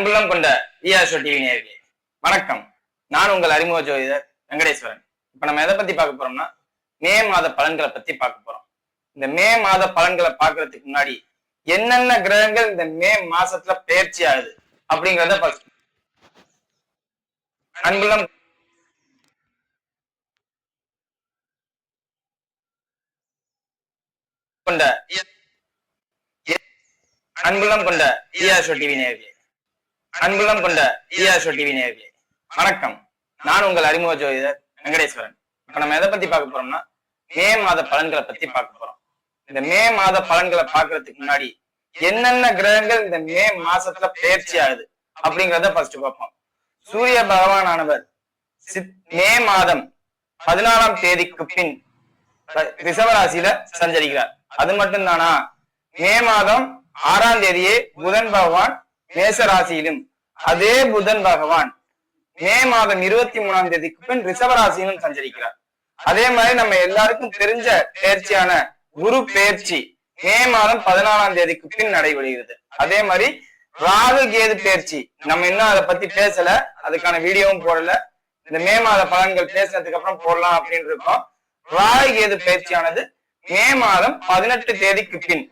அன்புள்ளம் கொண்ட ஈஆர்ஷோ டிவி நேயர்களே வணக்கம். நான் உங்கள் அறிமுக ஜோதிடர் வெங்கடேஸ்வரன். இப்ப நம்ம எதை பத்தி பார்க்க போறோம்னா மே மாத பலன்களை பத்தி பார்க்க போறோம். இந்த மே மாத பலன்களை பார்க்கறதுக்கு முன்னாடி என்னென்ன கிரகங்கள் இந்த மே மாசத்துல பெயர்ச்சி ஆகுது அப்படிங்கிறத பார்க்க அன்புள்ளம் கொண்ட அன்புள்ளம் கொண்ட ஈஆர்ஷோ டிவி நேயர்களே வணக்கம். நான் உங்கள் அறிமுக ஜோதிடர் வெங்கடேஸ்வரன். இப்ப நம்ம எதை பத்தி பார்க்க போறோம்னா மே மாத பலன்களை பத்தி பார்க்க போறோம். இந்த மே மாத பலன்களை பார்க்கறதுக்கு முன்னாடி என்னென்ன கிரகங்கள் இந்த மே மாசத்துல பெயர்ச்சி ஆகுது அப்படிங்கிறத ஃபர்ஸ்ட் பார்ப்போம். சூரிய பகவான் ஆனவர் மே மாதம் 14ஆம் தேதிக்கு பின் ரிஷபராசியில சஞ்சரிக்கிறார். அது மட்டும் தானா, மே மாதம் 6ஆம் தேதியே புதன் பகவான் மேச ராசியிலும், அதே புதன் பகவான் மே மாதம் 23ஆம் தேதிக்கு பின் ரிஷபராசியிலும் சஞ்சரிக்கிறார். அதே மாதிரி நம்ம எல்லாருக்கும் தெரிஞ்ச பயிற்சியான குரு பயிற்சி மே மாதம் 14ஆம் தேதிக்கு பின் நடைபெறுகிறது. அதே மாதிரி ராகு கேது பயிற்சி நம்ம இன்னும் அதை பத்தி பேசல, அதுக்கான வீடியோவும் போடல. இந்த மே மாத பலன்கள் பேசினதுக்கு அப்புறம் போடலாம் அப்படின்னு இருக்கோம். ராகு கேது பயிற்சியானது மே மாதம் 18 தேதிக்கு பின்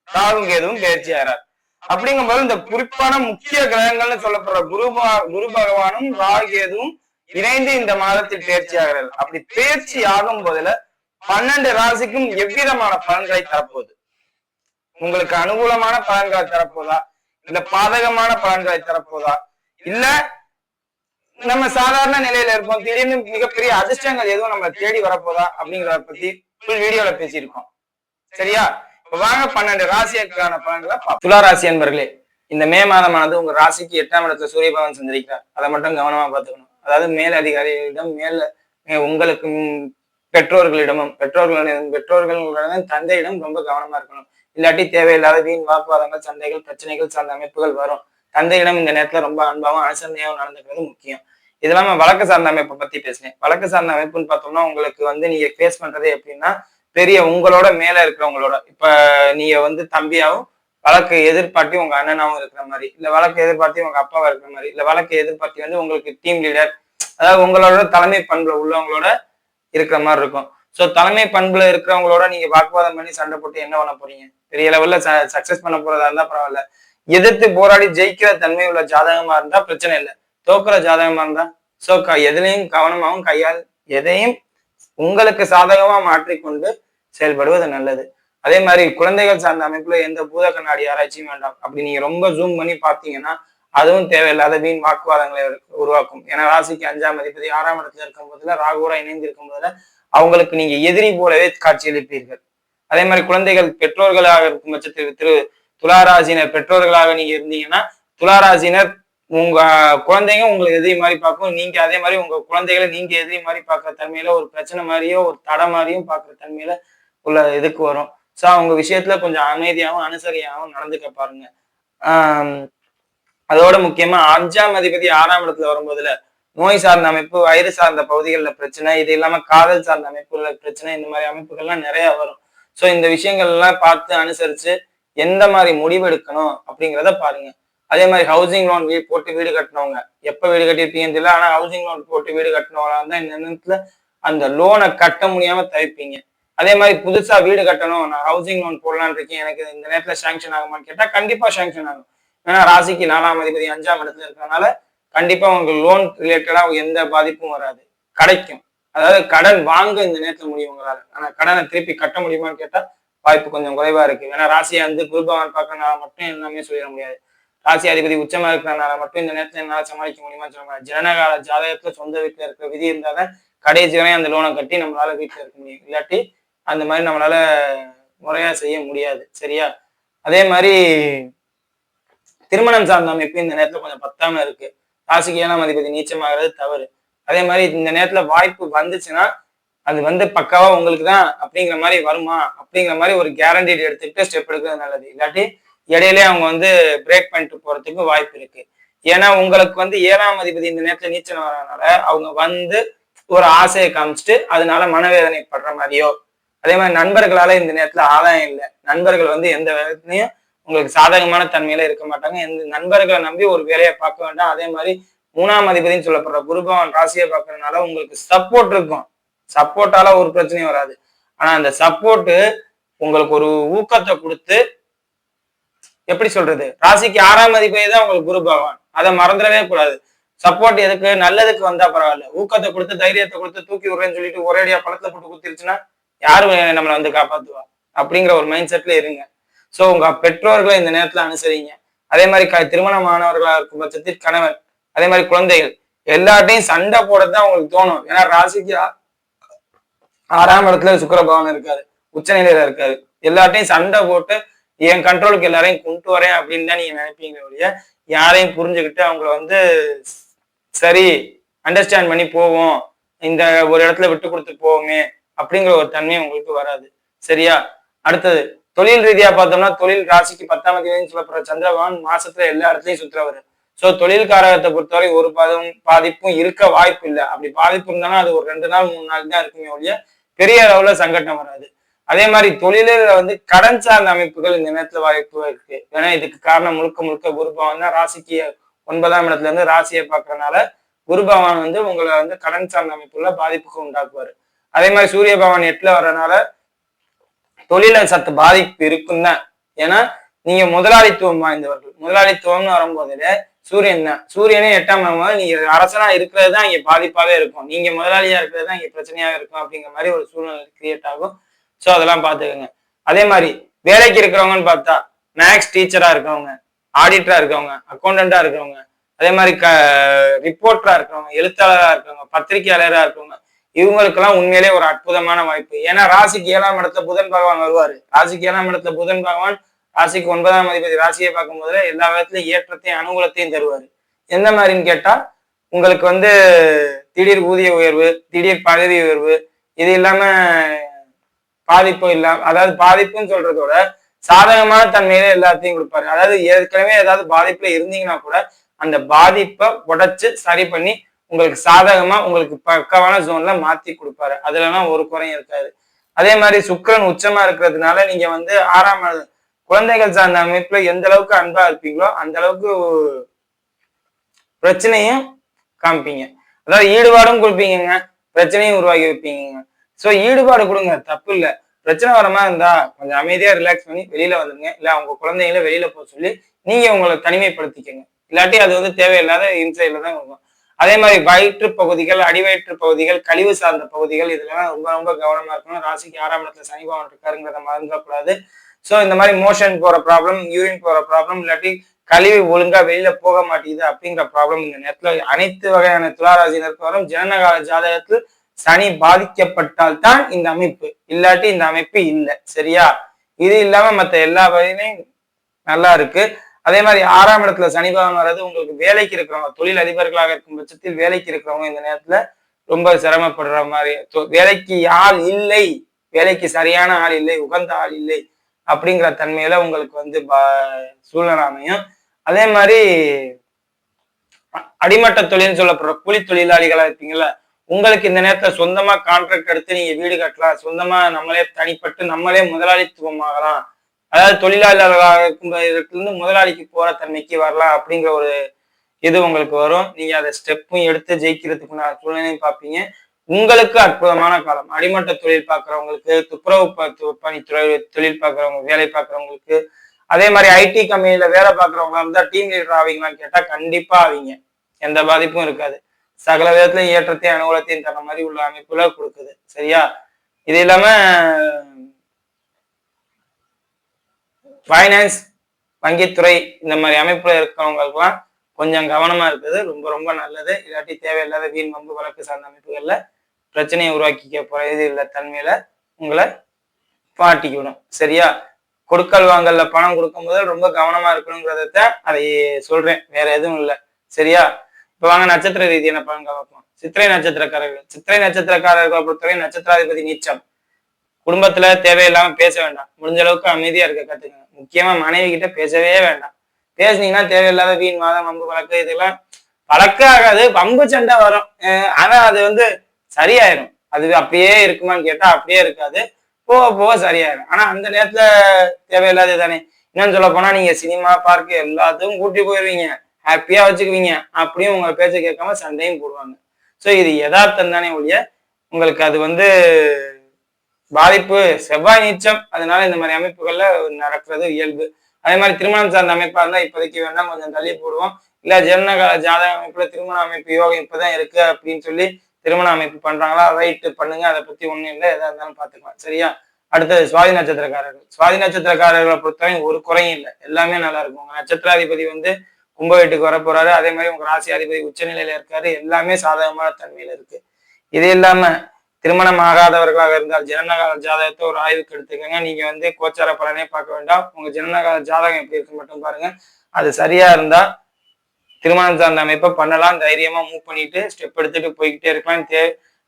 ராகு கேதுவும் பயிற்சி ஆகிறார். அப்படிங்கும்போது இந்த குறிப்பான முக்கிய கிரகங்கள்னு சொல்லப்படுற குரு பகவானும் ராகு கேதுவும் இணைந்து இந்த மாதத்தில் பயிற்சி ஆகிறார்கள். அப்படி பயிற்சி ஆகும் போதுல 12 ராசிக்கும் எவ்விதமான பலன்களை தரப்போகுது? உங்களுக்கு அனுகூலமான பலன்களை தரப்போதா, இல்ல பாதகமான பலன்களை தரப்போதா, இல்ல நம்ம சாதாரண நிலையில இருக்கோம், திடீர்னு மிகப்பெரிய அதிர்ஷ்டங்கள் எதுவும் நம்ம தேடி வரப்போதா அப்படிங்கிறத பத்தி ஃபுல் வீடியோல பேசியிருக்கோம். சரியா? இப்ப வாங்க 12 ராசிக்கான பலன்களை பார்ப்போம். துலா ராசி என்பர்களே, இந்த மே மாதமானது உங்க ராசிக்கு 8ஆம் இடத்துல சூரிய பகவான் சந்திரிக்கிறார். அதை மட்டும் கவனமா பார்த்துக்கணும். அதாவது மேல் அதிகாரிகளிடம், உங்களுக்கு பெற்றோர்களுடன் தந்தையிடம் ரொம்ப கவனமா இருக்கணும். இல்லாட்டி தேவையில்லாத வீண் வாக்குவாதங்கள், சண்டைகள், பிரச்சனைகள் சார்ந்த அமைப்புகள் வரும். தந்தையிடம் இந்த நேரத்துல ரொம்ப அன்பாவும் அனுசரணையாகவும் நடந்துக்கிறது முக்கியம். இது இல்லாம வழக்கு சார்ந்த அமைப்பை பத்தி பேசினேன். வழக்கு சார்ந்த அமைப்புன்னு பார்த்தோம்னா உங்களுக்கு நீங்க ஃபேஸ் பண்றது எப்படின்னா, பெரிய உங்களோட மேல இருக்கிறவங்களோட, இப்ப நீங்க தம்பியாவும் வழக்கு எதிர்பார்த்தி உங்க அண்ணனாவும் இருக்கிற மாதிரி, இல்ல வழக்கு எதிர்பார்த்தி உங்க அப்பாவா இருக்கிற மாதிரி, இல்ல வழக்கு எதிர்பார்த்தி உங்களுக்கு டீம் லீடர், அதாவது உங்களோட தலைமை பண்புல உள்ளவங்களோட இருக்கிற மாதிரி இருக்கும். ஸோ தலைமை பண்புல இருக்கிறவங்களோட நீங்க வாக்குவாதம் பண்ணி சண்டை போட்டு என்ன பண்ண போறீங்க? பெரிய லெவல்ல சக்சஸ் பண்ண போறதா இருந்தா பரவாயில்ல. எதிர்த்து போராடி ஜெயிக்கிற தன்மை உள்ள ஜாதகமா இருந்தா பிரச்சனை இல்லை. தோக்குற ஜாதகமா இருந்தா எதுலையும் கவனமாகவும் கையால் எதையும் உங்களுக்கு சாதகமா மாற்றிக்கொண்டு செயல்படுவது நல்லது. அதே மாதிரி குழந்தைகள் சார்ந்த அமைப்புல எந்த பூத கண்ணாடி ஆராய்ச்சியும் வேண்டாம். அப்படி நீங்க ரொம்ப ஜூம் பண்ணி பார்த்தீங்கன்னா அதுவும் தேவையில்லாத வீண் வாக்குவாதங்களை உருவாக்கும். ஏன்னா ராசிக்கு 5ஆம் அதிபதி 6ஆம் இடத்துல இருக்கும் போதுல, ராகுரா இணைந்து இருக்கும் போதுல அவங்களுக்கு நீங்க எதிரி போலவே காட்சியளிப்பீர்கள். அதே மாதிரி குழந்தைகள் பெற்றோர்களாக இருக்கும் பட்சத்தில் துளாராசினர் பெற்றோர்களாக நீங்க இருந்தீங்கன்னா, துளாராசினர் உங்க குழந்தைங்க உங்களுக்கு எதிரி மாதிரி பார்க்கும். நீங்க அதே மாதிரி உங்க குழந்தைகளை நீங்க எதிரி மாதிரி பார்க்குற தன்மையில ஒரு பிரச்சனை மாதிரியோ ஒரு தடை மாதிரியும் பார்க்குற தன்மையில உள்ள இதுக்கு வரும். ஸோ அவங்க விஷயத்துல கொஞ்சம் அமைதியாகவும் அனுசரியாகவும் நடந்துக்க பாருங்க. அதோட முக்கியமா 5ஆம் அதிபதி 6ஆம் இடத்துல வரும்போதுல நோய் சார்ந்த அமைப்பு, வயிறு சார்ந்த பகுதிகளில் பிரச்சனை, இது இல்லாம காதல் சார்ந்த அமைப்புல பிரச்சனை, இந்த மாதிரி அமைப்புகள்லாம் நிறைய வரும். ஸோ இந்த விஷயங்கள் எல்லாம் பார்த்து அனுசரிச்சு எந்த மாதிரி முடிவு எடுக்கணும் அப்படிங்கிறத பாருங்க. அதே மாதிரி ஹவுசிங் லோன் போட்டு வீடு கட்டினவங்க, எப்ப வீடு கட்டியிருப்பீங்கன்னு தெரியல, ஆனா ஹவுசிங் லோன் போட்டு வீடு கட்டினவங்களா இருந்தா இந்த நேரத்துல அந்த லோனை கட்ட முடியாம தவிப்பீங்க. அதே மாதிரி புதுசா வீடு கட்டணும், நான் ஹவுசிங் லோன் போடலான்னு இருக்கேன், எனக்கு இந்த நேரத்துல சாங்ஷன் ஆகுமான்னு கேட்டா கண்டிப்பா சாங்ஷன் ஆகும். ஏன்னா ராசிக்கு 4ஆம் அதிபதி 5ஆம் இடத்துல இருக்கிறதுனால கண்டிப்பா உங்களுக்கு லோன் ரிலேட்டடா எந்த பாதிப்பும் வராது, கிடைக்கும். அதாவது கடன் வாங்க இந்த நேரத்துல முடியும் உங்களால. ஆனா கடனை திருப்பி கட்ட முடியுமான்னு கேட்டா வாய்ப்பு கொஞ்சம் குறைவா இருக்கு. ஏன்னா ராசியை குரு பகவான் பார்க்கறதுனால மட்டும் எல்லாமே சொல்லிட முடியாது. ராசி அதிபதி உச்சமா இருக்கிறனால மட்டும் இந்த நேரத்துல என்னால சமாளிக்க முடியுமான்னு சொல்ல முடியாது. ஜனனகால ஜாதகத்துல சொந்த வீட்டுல இருக்கிற விதி இருந்தாதான் கடைசி வரை அந்த லோனை கட்டி நம்மளால வீட்டுல இருக்க முடியும். இல்லாட்டி அந்த மாதிரி நம்மளால முறையா செய்ய முடியாது. சரியா? அதே மாதிரி திருமணம் சார்ந்த அமைப்பு இந்த நேரத்துல கொஞ்சம் பத்தாம இருக்கு. ராசிக்கு 7ஆம் அதிபதி நீச்சமாகிறது தவறு. அதே மாதிரி இந்த நேரத்துல வாய்ப்பு வந்துச்சுன்னா அது பக்காவா உங்களுக்கு தான் அப்படிங்கிற மாதிரி வருமா அப்படிங்கிற மாதிரி ஒரு கேரண்டி எடுத்துக்கிட்டு ஸ்டெப் எடுக்கிறது நல்லது. இல்லாட்டி இடையிலே அவங்க பிரேக் பண்ணிட்டு போறதுக்கு வாய்ப்பு இருக்கு. ஏன்னா உங்களுக்கு 7ஆம் அதிபதி இந்த நேரத்துல நீச்சல் வரதுனால அவங்க ஒரு ஆசையை காமிச்சிட்டு அதனால மனவேதனை படுற மாதிரியோ, அதே மாதிரி நண்பர்களால இந்த நேரத்துல ஆதாயம் இல்லை. நண்பர்கள் எந்த விதத்துலையும் உங்களுக்கு சாதகமான தன்மையில இருக்க மாட்டாங்க. எந்த நண்பர்களை நம்பி ஒரு வேலையை பார்க்க வேண்டாம். அதே மாதிரி 3ஆம் அதிபதினு சொல்லப்படுற குரு பகவான் ராசியை பார்க்கறதுனால உங்களுக்கு சப்போர்ட் இருக்கும். சப்போர்ட்டால ஒரு பிரச்சனையும் வராது. ஆனா அந்த சப்போர்ட் உங்களுக்கு ஒரு ஊக்கத்தை கொடுத்து, எப்படி சொல்றது, ராசிக்கு 6ஆம் அதிபதி தான் உங்களுக்கு குரு பகவான். அதை மறந்துடவே கூடாது. சப்போர்ட் எதுக்கு? நல்லதுக்கு வந்தா பரவாயில்ல. ஊக்கத்தை கொடுத்து தைரியத்தை கொடுத்து தூக்கி விடுறேன்னு சொல்லிட்டு ஒரேடியா பழத்தை போட்டு குத்திருச்சுன்னா யாரு நம்மளை வந்து காப்பாத்துவா? அப்படிங்கிற ஒரு மைண்ட் செட்ல இருங்க. சோ உங்க பெற்றோர்களை இந்த நேரத்துல அனுசரிங்க. அதே மாதிரி திருமணமானவர்களா இருக்கும் பட்சத்தில் கணவன், அதே மாதிரி குழந்தைகள் எல்லார்ட்டையும் சண்டை போடத்தான் உங்களுக்கு தோணும். ஏன்னா ராசிக்கு 6ஆம் இடத்துல சுக்கிர பகவான் இருக்காரு, உச்சநிலையில இருக்காரு. எல்லார்ட்டையும் சண்டை போட்டு என் கண்ட்ரோலுக்கு எல்லாரையும் கொண்டு வரேன் அப்படின்னு தான் நீங்க நினைப்பீங்க ஒழிய, யாரையும் புரிஞ்சுக்கிட்டு அவங்கள வந்து சரி அண்டர்ஸ்டாண்ட் பண்ணி போவோம், இந்த ஒரு இடத்துல விட்டு கொடுத்து போவோமே அப்படிங்கிற ஒரு தன்மை உங்களுக்கு வராது. சரியா? அடுத்தது தொழில் ரீதியா பார்த்தோம்னா, தொழில் ராசிக்கு 10ஆம் அதிபதினு சொல்லப்படுற சந்திர பகவான் மாசத்துல எல்லா இடத்துலயும் சுத்துறவர். சோ தொழில் காரகத்தை பொறுத்தவரை ஒரு பாதிப்பும் இருக்க வாய்ப்பு இல்லை. அப்படி பாதிப்பு இருந்தாலும் அது ஒரு 2 நாள் 3 நாள் தான் இருக்குமே ஒழிய பெரிய அளவுல சங்கடம் வராது. அதே மாதிரி தொழிலில் வந்து கடன் சார்ந்த அமைப்புகள் இந்த நேரத்துல வாய்ப்பு இருக்கு. ஏன்னா இதுக்கு காரணம் முழுக்க முழுக்க குரு பகவான் தான். ராசிக்கு 9ஆம் இடத்துல இருந்து ராசியை பார்க்கறதுனால குரு பகவான் வந்து உங்களை வந்து கடன் சார்ந்த அமைப்புல பாதிப்புக்கு உண்டாக்குவாரு. அதே மாதிரி சூரிய பகவான் 8ல வர்றதுனால தொழில சத்து பாதிப்பு இருக்குன்னு தான். ஏன்னா நீங்க முதலாளித்துவம் வாய்ந்தவர்கள். முதலாளித்துவம்னு வரும்போதுல சூரியன் தான். சூரியனே 8ஆம் இடம், நீங்க அரசனா இருக்கிறது தான் இங்க பாதிப்பாவே இருக்கும். நீங்க முதலாளியா இருக்கிறது தான் இங்க பிரச்சனையாவே இருக்கும். அப்படிங்கிற மாதிரி ஒரு சூழ்நிலை கிரியேட் ஆகும். சோ அதெல்லாம் பாத்துக்கோங்க. அதே மாதிரி வேலைக்கு இருக்கிறவங்கன்னு பார்த்தா மேக்ஸ் டீச்சரா இருக்கவங்க, ஆடிட்டரா இருக்கவங்க, அக்கௌண்டண்டா இருக்கவங்க, அதே மாதிரி ரிப்போர்ட்டரா இருக்கவங்க, எழுத்தாளராக இருக்கவங்க, பத்திரிகையாளராக இருக்கவங்க, இவங்களுக்கெல்லாம் உண்மையிலே ஒரு அற்புதமான வாய்ப்பு. ஏன்னா ராசிக்கு 7ஆம் இடத்துல புதன் பகவான் வருவாரு. ராசிக்கு 7ஆம் இடத்துல புதன் பகவான் ராசிக்கு 9ஆம் அதிபதி ராசியை பார்க்கும் போதுல எல்லா விதத்திலையும் ஏற்றத்தையும் அனுகூலத்தையும் தருவாரு. எந்த மாதிரின்னு கேட்டா, உங்களுக்கு வந்து திடீர் ஊதிய உயர்வு, திடீர் பதவி உயர்வு, இது இல்லாம பாதிப்பும் இல்லாம, அதாவது பாதிப்புன்னு சொல்றதோட சாதகமான தன்மையில எல்லாத்தையும் கொடுப்பாரு. அதாவது ஏற்கனவே ஏதாவது பாதிப்புல இருந்தீங்கன்னா கூட அந்த பாதிப்பை உடைச்சு சரி பண்ணி உங்களுக்கு சாதகமா உங்களுக்கு பக்கவான ஜோன்ல மாத்தி கொடுப்பாரு. அதுலலாம் ஒரு குறையும் இருக்காது. அதே மாதிரி சுக்கிரன் உச்சமா இருக்கிறதுனால நீங்க வந்து 6ஆம் குழந்தைகள் சார்ந்த அமைப்புல எந்த அளவுக்கு அன்பா இருப்பீங்களோ அந்த அளவுக்கு பிரச்சனையும் காமிப்பீங்க. அதாவது ஈடுபாடும் கொடுப்பீங்க, பிரச்சனையும் உருவாக்கி வைப்பீங்க. சோ ஈடுபாடு கொடுங்க, தப்பு இல்லை. பிரச்சனை வர மாதிரி இருந்தா கொஞ்சம் அமைதியா ரிலாக்ஸ் பண்ணி வெளியில வந்துருங்க. இல்ல அவங்க குழந்தைங்கள வெளியில போக சொல்லி நீங்க உங்களை தனிமைப்படுத்திக்கங்க. இல்லாட்டி அது வந்து தேவையில்லாத இன்சைட்ல தான் இருக்கும். அதே மாதிரி வயிற்று பகுதிகள், அடிவயிற்று பகுதிகள், கழிவு சார்ந்த பகுதிகள், இதெல்லாம் ரொம்ப ரொம்ப கவனமா இருக்கணும். ராசிக்கு 6ஆம் இடத்துல சனி பகவான் இருக்காருங்கிறத மறந்துடக்கூடாது. சோ இந்த மாதிரி மோஷன் போற ப்ராப்ளம், யூரின் போற ப்ராப்ளம், இல்லாட்டி கழிவு ஒழுங்கா வெளியில போக மாட்டேங்குது அப்படிங்கிற ப்ராப்ளம் இந்த நேரத்துல அனைத்து வகையான துளாராசினருக்கு வரும். ஜனனகால ஜாதகத்தில் சனி பாதிக்கப்பட்டால் தான் இந்த அமைப்பு, இல்லாட்டி இந்த அமைப்பு இல்லை. சரியா? இது இல்லாம மற்ற எல்லா வகையிலையும் நல்லா இருக்கு. அதே மாதிரி 6ஆம் இடத்துல சனி பகவான் வர்றது உங்களுக்கு வேலைக்கு இருக்கிறவங்க, தொழில் அதிபர்களாக இருக்கும் பட்சத்தில் வேலைக்கு இருக்கிறவங்க இந்த நேரத்துல ரொம்ப சிரமப்படுற மாதிரி, வேலைக்கு ஆள் இல்லை, வேலைக்கு சரியான ஆள் இல்லை, உகந்த ஆள் இல்லை அப்படிங்கிற தன்மையில உங்களுக்கு வந்து சூழ்நிலை அமையும். அதே மாதிரி அடிமட்ட தொழில்னு சொல்லப்படுற கூலி தொழிலாளிகளா இருப்பீங்களா, உங்களுக்கு இந்த நேரத்துல சொந்தமா கான்ட்ராக்ட் எடுத்து நீங்க வீடு கட்டலாம். சொந்தமா நம்மளே தனிப்பட்டு நம்மளே முதலாளித்துவம் ஆகலாம். அதாவது தொழிலாளர்களாக இருந்து முதலாளிக்கு போற தன்மைக்கு வரலாம் அப்படிங்கிற ஒரு இது உங்களுக்கு வரும். நீங்க அதை ஸ்டெப்பும் எடுத்து ஜெயிக்கிறதுக்குள்ள சூழ்நிலையும் பார்ப்பீங்க. உங்களுக்கு அற்புதமான காலம். அடிமட்ட தொழில் பார்க்குறவங்களுக்கு, துப்புரவு பணித்துறை தொழில் பார்க்குறவங்க, வேலை பார்க்குறவங்களுக்கு, அதே மாதிரி ஐடி கம்பெனியில வேலை பார்க்குறவங்களா இருந்தா டீம் லீடர் ஆவீங்களான்னு கேட்டா கண்டிப்பா ஆவீங்க. எந்த பாதிப்பும் இருக்காது. சகல விதத்திலையும் ஏற்றத்தையும் அனுகூலத்தையும் தர மாதிரி உள்ள அமைப்புல கொடுக்குது. சரியா? இது இல்லாம ஃபைனான்ஸ், வங்கித்துறை இந்த மாதிரி அமைப்புல இருக்கிறவங்களுக்குலாம் கொஞ்சம் கவனமா இருக்குது ரொம்ப ரொம்ப நல்லது. இல்லாட்டி தேவையில்லாத வீண் வம்பு வழக்கு சார்ந்த அமைப்புகள்ல பிரச்சனையை உருவாக்கிக்க போற இது இல்லை தன்மையில உங்களை பாட்டிக்கிவிடும். சரியா? கொடுக்கல் வாங்கல்ல பணம் கொடுக்கும் போது ரொம்ப கவனமா இருக்கணுங்கிறத அதை சொல்றேன், வேற எதுவும் இல்லை. சரியா? இப்ப வாங்க நட்சத்திர ரீதியான பலன்கள் பார்ப்போம். சித்திரை நட்சத்திரக்காரர்கள். சித்திரை நட்சத்திரக்காரர்களை பொறுத்தவரை நட்சத்திராதிபதி நீச்சம். குடும்பத்துல தேவையில்லாம பேச வேண்டாம். முடிஞ்ச அளவுக்கு அமைதியா இருக்க கத்துக்கங்க. முக்கியமா மனைவி கிட்ட பேசவே வேண்டாம். பேசுனீங்கன்னா தேவையில்லாத வீண் வாதம், வம்பு வழக்கு, இதெல்லாம் பழக்கம் ஆகாது, வம்பு சண்டை வரும். ஆனா அது வந்து சரியாயிரும். அது அப்படியே இருக்குமான்னு கேட்டா அப்படியே இருக்காது, போக போக சரியாயிரும். ஆனா அந்த நேரத்துல தேவையில்லாத தானே. இன்னும் சொல்ல போனா நீங்க சினிமா பார்க்கு எல்லாத்துக்கும் கூட்டி போயிருவீங்க, ஹாப்பியா வச்சுக்குவீங்க. அப்படியும் உங்க பேச்ச கேட்காம சண்டையும் போடுவாங்க. சோ இது யதார்த்தம் தானே ஒழிய உங்களுக்கு அது பாதிப்பு செவ்வாய் நீச்சம். அதனால இந்த மாதிரி அமைப்புகள்ல நடக்கிறது இயல்பு. அதே மாதிரி திருமணம் சார்ந்த அமைப்பா இருந்தா இப்போதைக்கு வேணா கொஞ்சம் தள்ளி போடுவோம். இல்ல ஜனனகால ஜாதக அமைப்புல திருமண அமைப்பு யோகம் இப்பதான் இருக்கு அப்படின்னு சொல்லி திருமண அமைப்பு பண்றாங்களா, ரைட்டு பண்ணுங்க. அதை பத்தி ஒண்ணும் இல்லை, எதா இருந்தாலும் பாத்துக்கலாம். சரியா? அடுத்தது சுவாதி நட்சத்திரக்காரர்கள். சுவாதி நட்சத்திரக்காரர்களை பொறுத்தவரை ஒரு குறையும் இல்லை, எல்லாமே நல்லா இருக்கும். உங்க நட்சத்திராதிபதி கும்ப வீட்டுக்கு வர போறாரு. அதே மாதிரி உங்க ராசியாதிபதி உச்சநிலையில இருக்காரு. எல்லாமே சாதகமான தன்மையில இருக்கு. இது இல்லாம திருமணம் ஆகாதவர்களாக இருந்தால் ஜனனகால ஜாதகத்தை ஒரு ஆய்வுக்கு எடுத்துக்கோங்க. நீங்க கோச்சார பலனே பார்க்க வேண்டாம். உங்க ஜனனகால ஜாதகம் எப்படி இருக்குன்னு மட்டும் பாருங்க. அது சரியா இருந்தா திருமணம் சார்ந்த அமைப்பை பண்ணலாம். தைரியமா மூவ் பண்ணிட்டு ஸ்டெப் எடுத்துட்டு போய்கிட்டே இருக்கலாம்.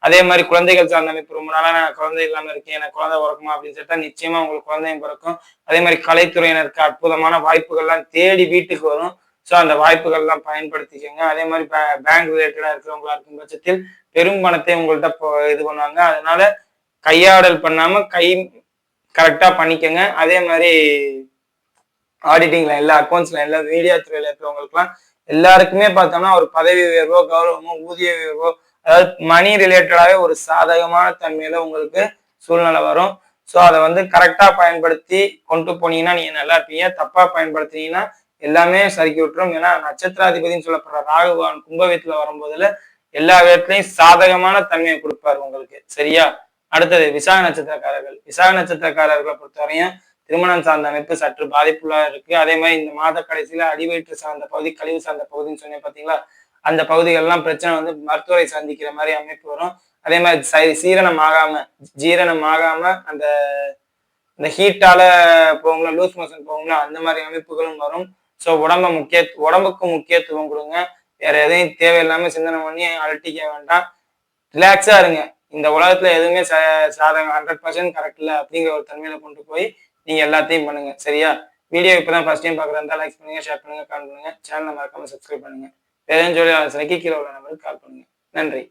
அதே மாதிரி குழந்தைகள் சார்ந்த அமைப்பு, ரொம்ப நாளா நான் குழந்தை இல்லாம இருக்கேன், எனக்கு குழந்தை பிறக்குமா அப்படின்னு சொல்லிட்டா நிச்சயமா உங்களுக்கு குழந்தையும் பிறக்கும். அதே மாதிரி கலைத்துறையினருக்கு அற்புதமான வாய்ப்புகள்லாம் தேடி வீட்டுக்கு வரும். ஸோ அந்த வாய்ப்புகள்லாம் பயன்படுத்திக்கோங்க. அதே மாதிரி பேங்க் ரிலேட்டடா இருக்கிறவங்களா இருக்கும் பட்சத்தில் பெரும் பணத்தை உங்கள்கிட்ட இது பண்ணுவாங்க. அதனால கையாடல் பண்ணாம கரெக்டா பண்ணிக்கோங்க. அதே மாதிரி ஆடிட்டிங்ல எல்லா அக்கௌண்ட்ஸ்ல எல்லா மீடியா துறையில இருக்கிறவங்களுக்குலாம் எல்லாருக்குமே பார்த்தோம்னா ஒரு பதவி உயர்வோ கௌரவமோ ஊதிய உயர்வோ, அதாவது மணி ரிலேட்டடாவே ஒரு சாதகமான தன்மையில உங்களுக்கு சூழ்நிலை வரும். ஸோ அதை கரெக்டா பயன்படுத்தி கொண்டு போனீங்கன்னா நீங்க நல்லா இருப்பீங்க. தப்பா பயன்படுத்தினீங்கன்னா எல்லாமே சறுக்கி விட்டுரும். ஏன்னா நட்சத்திராதிபதினு சொல்லப்படுற ராகுவான் கும்ப வீட்டுல வரும்போதுல எல்லா விதத்திலையும் சாதகமான தன்மையை கொடுப்பாரு உங்களுக்கு. சரியா? அடுத்தது விசாக நட்சத்திரக்காரர்கள். விசாக நட்சத்திரக்காரர்களை பொறுத்தவரையும் திருமணம் சார்ந்த அமைப்பு சற்று பாதிப்புள்ளா இருக்கு. அதே மாதிரி இந்த மாத கடைசியில அடிவயிற்று சார்ந்த பகுதி, கழிவு சார்ந்த பகுதின்னு சொன்னேன் பாத்தீங்களா, அந்த பகுதிகள்லாம் பிரச்சனை மருத்துவரை சந்திக்கிற மாதிரி அமைப்பு வரும். அதே மாதிரி சீரணம் ஆகாம அந்த ஹீட்டால போகும்ல, லூஸ் மோஷன் போகும்ல, அந்த மாதிரி அமைப்புகளும் வரும். ஸோ உடம்புக்கு முக்கியத்துவம் கொடுங்க. வேற எதையும் தேவையில்லாம சிந்தனை பண்ணி அழட்டிக்க வேண்டாம். ரிலாக்ஸா இருங்க. இந்த உலகத்துல எதுவுமே சாதகம் 100% கரெக்ட் இல்லை அப்படிங்கிற ஒரு தன்மையில கொண்டு போய் நீங்க எல்லாத்தையும் பண்ணுங்க. சரியா? வீடியோ இப்பதான் ஃபர்ஸ்ட் டைம் பாக்குறதா லைக் பண்ணுங்க, ஷேர் பண்ணுங்க, கமெண்ட் பண்ணுங்க. சேனலை மறக்காம சப்ஸ்கிரைப் பண்ணுங்க. வேற சொல்லி கீழே உள்ள நம்பருக்கு கால் பண்ணுங்க. நன்றி.